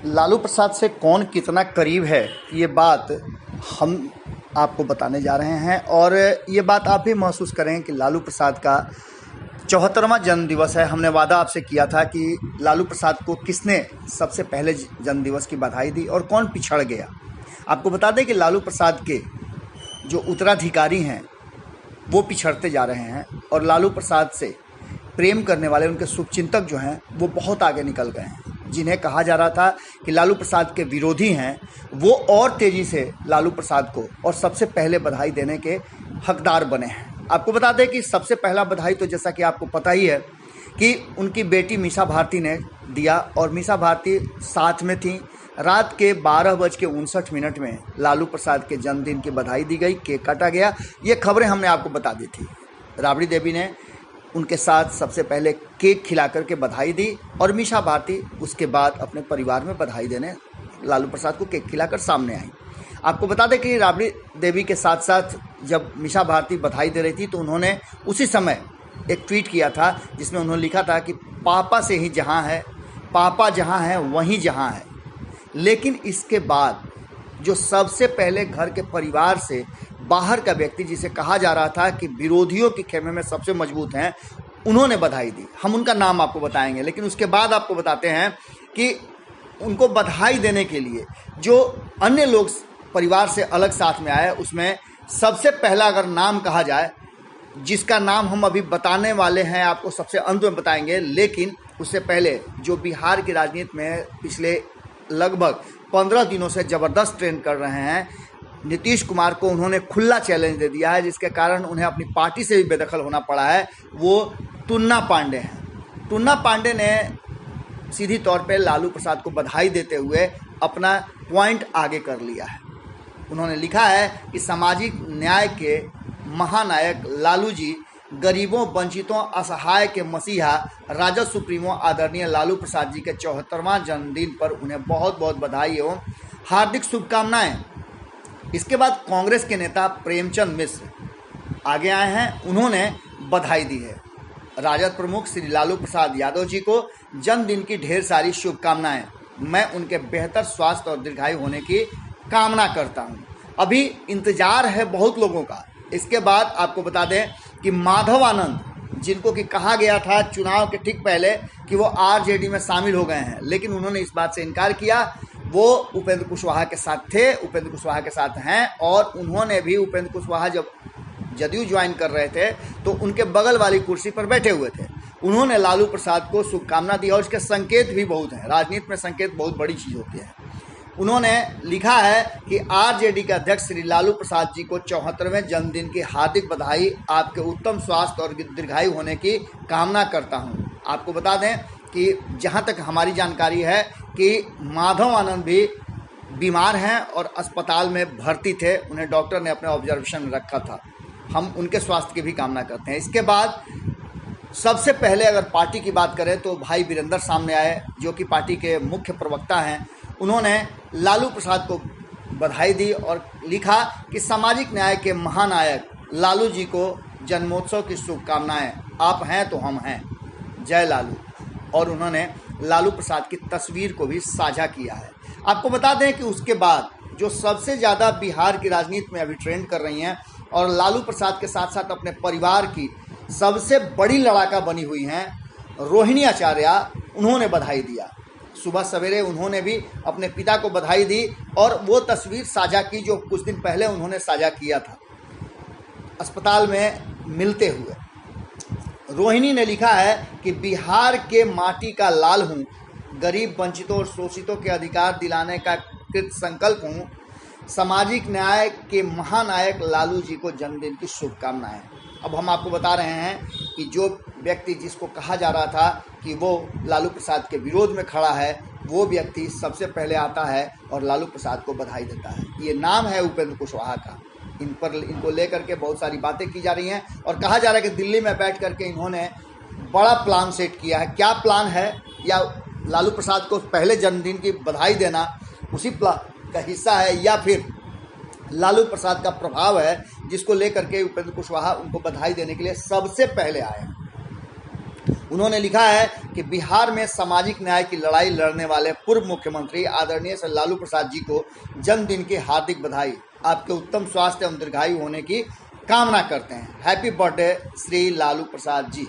लालू प्रसाद से कौन कितना करीब है, ये बात हम आपको बताने जा रहे हैं। और ये बात आप भी महसूस करें कि लालू प्रसाद का 74वां जन्मदिवस है। हमने वादा आपसे किया था कि लालू प्रसाद को किसने सबसे पहले जन्मदिवस की बधाई दी और कौन पिछड़ गया। आपको बता दें कि लालू प्रसाद के जो उत्तराधिकारी हैं वो पिछड़ते जा रहे हैं और लालू प्रसाद से प्रेम करने वाले उनके शुभचिंतक जो हैं वो बहुत आगे निकल गए हैं। जिन्हें कहा जा रहा था कि लालू प्रसाद के विरोधी हैं, वो और तेज़ी से लालू प्रसाद को और सबसे पहले बधाई देने के हकदार बने हैं। आपको बता दें कि सबसे पहला बधाई तो जैसा कि आपको पता ही है कि उनकी बेटी मीसा भारती ने दिया और मीसा भारती साथ में थी। रात के 12:59 में लालू प्रसाद के जन्मदिन की बधाई दी गई, केक काटा गया। ये खबरें हमने आपको बता दी थी। राबड़ी देवी ने उनके साथ सबसे पहले केक खिला करके बधाई दी और मीसा भारती उसके बाद अपने परिवार में बधाई देने लालू प्रसाद को केक खिलाकर सामने आई। आपको बता दें कि राबड़ी देवी के साथ साथ जब मीसा भारती बधाई दे रही थी तो उन्होंने उसी समय एक ट्वीट किया था जिसमें उन्होंने लिखा था कि पापा से ही जहाँ है, पापा जहाँ है वहीं जहाँ है। लेकिन इसके बाद जो सबसे पहले घर के परिवार से बाहर का व्यक्ति, जिसे कहा जा रहा था कि विरोधियों के खेमे में सबसे मजबूत हैं, उन्होंने बधाई दी। हम उनका नाम आपको बताएंगे, लेकिन उसके बाद आपको बताते हैं कि उनको बधाई देने के लिए जो अन्य लोग परिवार से अलग साथ में आए, उसमें सबसे पहला अगर नाम कहा जाए, जिसका नाम हम अभी बताने वाले हैं, आपको सबसे अंत में बताएंगे, लेकिन उससे पहले जो बिहार की राजनीति में पिछले लगभग 15 दिनों से ज़बरदस्त ट्रेंड कर रहे हैं, नीतीश कुमार को उन्होंने खुला चैलेंज दे दिया है, जिसके कारण उन्हें अपनी पार्टी से भी बेदखल होना पड़ा है। वो टुन्ना पांडे हैं। टुन्ना पांडे ने सीधी तौर पे लालू प्रसाद को बधाई देते हुए अपना पॉइंट आगे कर लिया है। उन्होंने लिखा है कि सामाजिक न्याय के महानायक लालू जी, गरीबों, वंचितों, असहाय के मसीहा, राजद सुप्रीमो आदरणीय लालू प्रसाद जी के 74वां जन्मदिन पर उन्हें बहुत बहुत बधाई एवं हार्दिक शुभकामनाएं। इसके बाद कांग्रेस के नेता प्रेमचंद मिश्र आगे आए हैं, उन्होंने बधाई दी है। राजद प्रमुख श्री लालू प्रसाद यादव जी को जन्मदिन की ढेर सारी शुभकामनाएं। मैं उनके बेहतर स्वास्थ्य और दीर्घायु होने की कामना करता हूं। अभी इंतजार है बहुत लोगों का। इसके बाद आपको बता दें कि माधव आनंद, जिनको कि कहा गया था चुनाव के ठीक पहले कि वो आरजेडी में शामिल हो गए हैं, लेकिन उन्होंने इस बात से इनकार किया। वो उपेंद्र कुशवाहा के साथ थे, उपेंद्र कुशवाहा के साथ हैं और उन्होंने भी, उपेंद्र कुशवाहा जब जदयू ज्वाइन कर रहे थे तो उनके बगल वाली कुर्सी पर बैठे हुए थे। उन्होंने लालू प्रसाद को शुभकामना दी और इसके संकेत भी बहुत हैं। राजनीति में संकेत बहुत बड़ी चीज़ होती है। उन्होंने लिखा है कि आरजेडी के अध्यक्ष श्री लालू प्रसाद जी को 74वें जन्मदिन की हार्दिक बधाई। आपके उत्तम स्वास्थ्य और दीर्घायु होने की कामना करता हूं। आपको बता दें कि जहां तक हमारी जानकारी है कि माधव आनंद भी बीमार हैं और अस्पताल में भर्ती थे। उन्हें डॉक्टर ने अपने ऑब्जर्वेशन में रखा था। हम उनके स्वास्थ्य की भी कामना करते हैं। इसके बाद सबसे पहले अगर पार्टी की बात करें तो भाई वीरेंद्र सामने आए, जो कि पार्टी के मुख्य प्रवक्ता हैं। उन्होंने लालू प्रसाद को बधाई दी और लिखा कि सामाजिक न्याय के महानायक लालू जी को जन्मोत्सव की शुभकामनाएं। आप हैं तो हम हैं, जय लालू। और उन्होंने लालू प्रसाद की तस्वीर को भी साझा किया है। आपको बता दें कि उसके बाद जो सबसे ज़्यादा बिहार की राजनीति में अभी ट्रेंड कर रही हैं और लालू प्रसाद के साथ साथ अपने परिवार की सबसे बड़ी लड़ाका बनी हुई हैं, रोहिणी आचार्य, उन्होंने बधाई दिया। सुबह सवेरे उन्होंने भी अपने पिता को बधाई दी और वो तस्वीर साझा की जो कुछ दिन पहले उन्होंने साझा किया था अस्पताल में मिलते हुए। रोहिणी ने लिखा है कि बिहार के माटी का लाल हूँ, गरीब, वंचितों और शोषितों के अधिकार दिलाने का कृत संकल्प हूँ। सामाजिक न्याय के महानायक लालू जी को जन्मदिन की शुभकामनाएं। अब हम आपको बता रहे हैं कि जो व्यक्ति, जिसको कहा जा रहा था कि वो लालू प्रसाद के विरोध में खड़ा है, वो व्यक्ति सबसे पहले आता है और लालू प्रसाद को बधाई देता है। ये नाम है उपेंद्र कुशवाहा का। इनको लेकर के बहुत सारी बातें की जा रही हैं और कहा जा रहा है कि दिल्ली में बैठ करके इन्होंने बड़ा प्लान सेट किया है। क्या प्लान है, या लालू प्रसाद को पहले जन्मदिन की बधाई देना उसी प्लान का हिस्सा है, या फिर लालू प्रसाद का प्रभाव है जिसको लेकर के उपेंद्र कुशवाहा उनको बधाई देने के लिए सबसे पहले आए हैं। उन्होंने लिखा है कि बिहार में सामाजिक न्याय की लड़ाई लड़ने वाले पूर्व मुख्यमंत्री आदरणीय श्री लालू प्रसाद जी को जन्मदिन की हार्दिक बधाई। आपके उत्तम स्वास्थ्य एवं दीर्घायु होने की कामना करते हैं। Happy birthday Shri Lalu Prasad ji.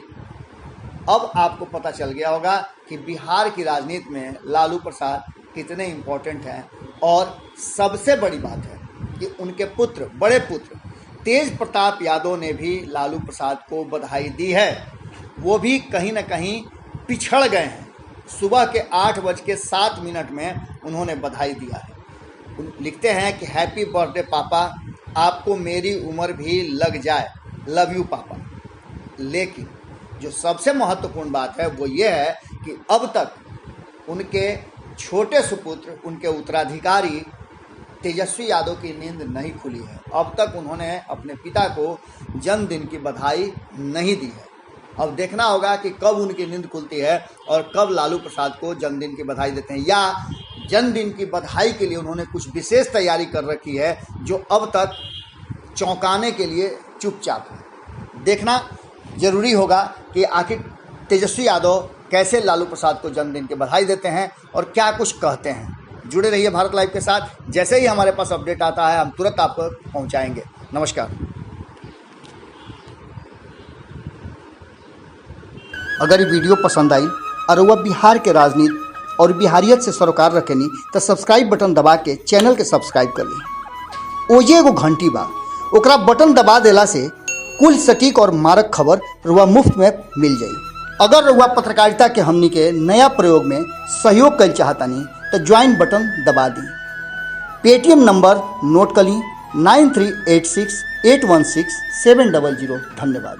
अब आपको पता चल गया होगा कि बिहार की राजनीति में लालू प्रसाद कितने इम्पोर्टेंट हैं। और सबसे बड़ी बात है कि उनके पुत्र, बड़े पुत्र तेज प्रताप यादव ने भी लालू प्रसाद को बधाई दी है। वो भी कहीं ना कहीं पिछड़ गए हैं। सुबह के 8:07 में उन्होंने बधाई दिया है। लिखते हैं कि हैप्पी बर्थडे पापा, आपको मेरी उम्र भी लग जाए, लव यू पापा। लेकिन जो सबसे महत्वपूर्ण बात है वो ये है कि अब तक उनके छोटे सुपुत्र, उनके उत्तराधिकारी तेजस्वी यादव की नींद नहीं खुली है। अब तक उन्होंने अपने पिता को जन्मदिन की बधाई नहीं दी है। अब देखना होगा कि कब उनकी नींद खुलती है और कब लालू प्रसाद को जन्मदिन की बधाई देते हैं, या जन्मदिन की बधाई के लिए उन्होंने कुछ विशेष तैयारी कर रखी है जो अब तक चौंकाने के लिए चुपचाप है। देखना जरूरी होगा कि आखिर तेजस्वी यादव कैसे लालू प्रसाद को जन्मदिन की बधाई देते हैं और क्या कुछ कहते हैं। जुड़े रहिए भारत लाइव के साथ। जैसे ही हमारे पास अपडेट आता है हम तुरंत आपको पहुंचाएंगे। नमस्कार। अगर ये वीडियो पसंद आई और वह बिहार के राजनीति और बिहारियत से सरोकार रखेनी तो सब्सक्राइब बटन दबा के चैनल के सब्सक्राइब कर ली। ओजे एगो घंटी बा, ओकरा बटन दबा देला से कुल सटीक और मारक खबर रुआ मुफ्त में मिल जाई। अगर रुआ पत्रकारिता के हमनी के नया प्रयोग में सहयोग कर चाहतानी तो ज्वाइन बटन दबा दी। पेटीएम नंबर नोट कर ली 9386816700। धन्यवाद।